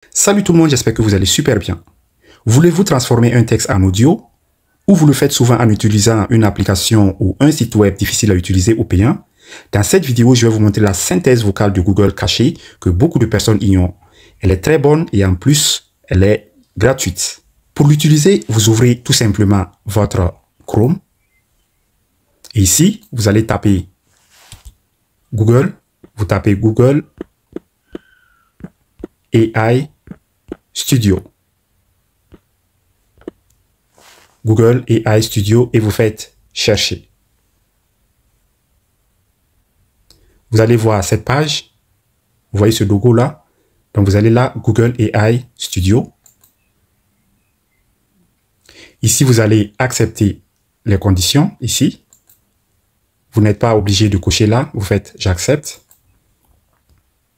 Salut tout le monde, j'espère que vous allez super bien. Voulez-vous transformer un texte en audio ou vous le faites souvent en utilisant une application ou un site web difficile à utiliser ou payant? Dans cette vidéo, je vais vous montrer la synthèse vocale de Google cachée que beaucoup de personnes ignorent. Elle est très bonne et en plus, elle est gratuite. Pour l'utiliser, vous ouvrez tout simplement votre Chrome. Et ici, vous allez taper Google. Vous tapez Google AI Studio. Google AI Studio et vous faites chercher. Vous allez voir cette page. Vous voyez ce logo là. Donc vous allez là, Google AI Studio. Ici, vous allez accepter les conditions. Ici, vous n'êtes pas obligé de cocher là. Vous faites j'accepte.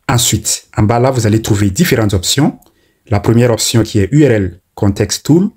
Ensuite, en bas là, vous allez trouver différentes options. La première option qui est URL Context Tool.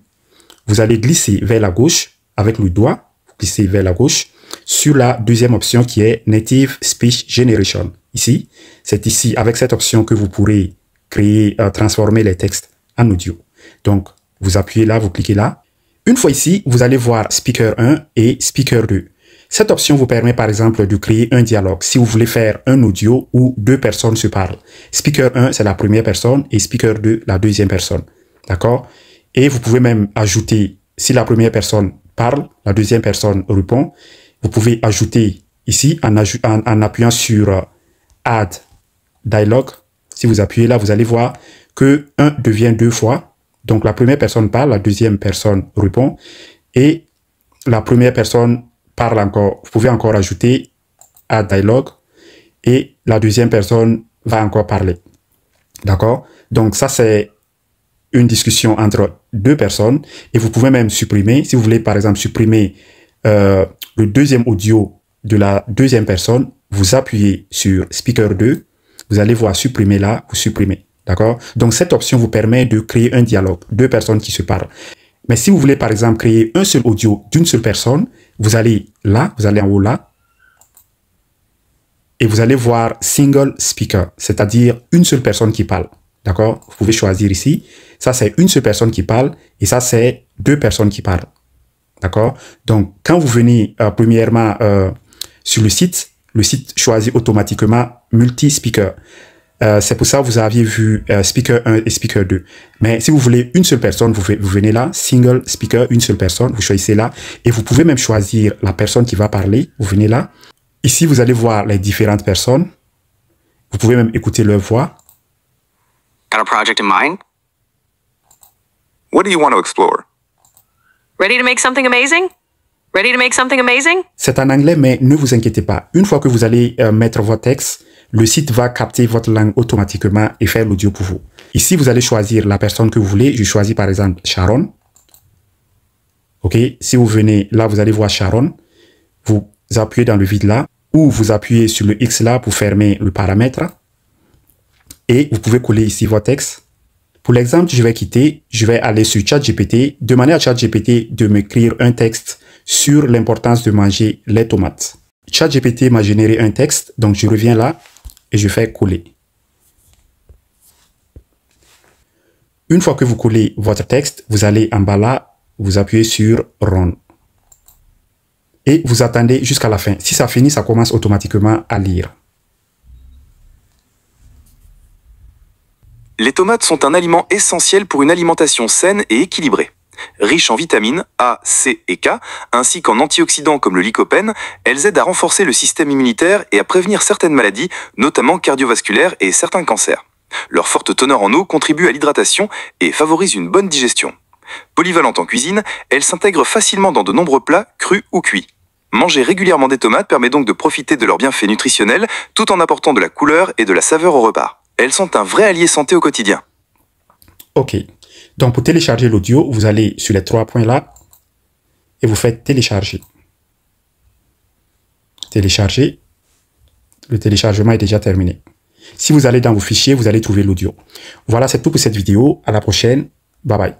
Vous allez glisser vers la gauche avec le doigt. Vous glissez vers la gauche sur la deuxième option qui est Native Speech Generation. Ici, c'est ici avec cette option que vous pourrez créer, transformer les textes en audio. Donc, vous appuyez là, vous cliquez là. Une fois ici, vous allez voir Speaker 1 et Speaker 2. Cette option vous permet par exemple de créer un dialogue si vous voulez faire un audio où deux personnes se parlent. Speaker 1, c'est la première personne et Speaker 2, la deuxième personne. D'accord? Et vous pouvez même ajouter, si la première personne parle, la deuxième personne répond, vous pouvez ajouter ici en appuyant sur Add Dialogue. Si vous appuyez là, vous allez voir que 1 devient 2 fois. Donc la première personne parle, la deuxième personne répond et la première personne parle encore. Vous pouvez encore ajouter Add Dialogue et la deuxième personne va encore parler. D'accord? Donc ça c'est une discussion entre deux personnes et vous pouvez même supprimer, si vous voulez par exemple supprimer le deuxième audio de la deuxième personne, vous appuyez sur Speaker 2, vous allez voir supprimer là, vous supprimez. D'accord? Donc cette option vous permet de créer un dialogue, deux personnes qui se parlent. Mais si vous voulez par exemple créer un seul audio d'une seule personne, vous allez là, vous allez en haut là, et vous allez voir Single Speaker, c'est-à-dire une seule personne qui parle. D'accord? Vous pouvez choisir ici. Ça, c'est une seule personne qui parle et ça, c'est deux personnes qui parlent. D'accord? Donc, quand vous venez premièrement sur le site choisit automatiquement multi-speaker. C'est pour ça que vous aviez vu Speaker 1 et Speaker 2. Mais si vous voulez une seule personne, vous venez là, Single Speaker, une seule personne, vous choisissez là. Et vous pouvez même choisir la personne qui va parler. Vous venez là. Ici, vous allez voir les différentes personnes. Vous pouvez même écouter leur voix. Got a project in mind? What do you want to explore? Ready to make something amazing? Ready to make something amazing? C'est en anglais, mais ne vous inquiétez pas. Une fois que vous allez mettre votre texte, le site va capter votre langue automatiquement et faire l'audio pour vous. Ici, vous allez choisir la personne que vous voulez. Je choisis par exemple Sharon. OK. Si vous venez là, vous allez voir Sharon. Vous appuyez dans le vide là ou vous appuyez sur le X là pour fermer le paramètre. Et vous pouvez coller ici votre texte. Pour l'exemple, je vais aller sur ChatGPT, demander à ChatGPT de m'écrire un texte sur l'importance de manger les tomates. ChatGPT m'a généré un texte, donc je reviens là et je fais coller. Une fois que vous collez votre texte, vous allez en bas là, vous appuyez sur Run. Et vous attendez jusqu'à la fin. Si ça finit, ça commence automatiquement à lire. Les tomates sont un aliment essentiel pour une alimentation saine et équilibrée. Riches en vitamines A, C et K, ainsi qu'en antioxydants comme le lycopène, elles aident à renforcer le système immunitaire et à prévenir certaines maladies, notamment cardiovasculaires et certains cancers. Leur forte teneur en eau contribue à l'hydratation et favorise une bonne digestion. Polyvalente en cuisine, elles s'intègrent facilement dans de nombreux plats, crus ou cuits. Manger régulièrement des tomates permet donc de profiter de leurs bienfaits nutritionnels tout en apportant de la couleur et de la saveur au repas. Elles sont un vrai allié santé au quotidien. OK. Donc, pour télécharger l'audio, vous allez sur les trois points là et vous faites télécharger. Télécharger. Le téléchargement est déjà terminé. Si vous allez dans vos fichiers, vous allez trouver l'audio. Voilà, c'est tout pour cette vidéo. À la prochaine. Bye bye.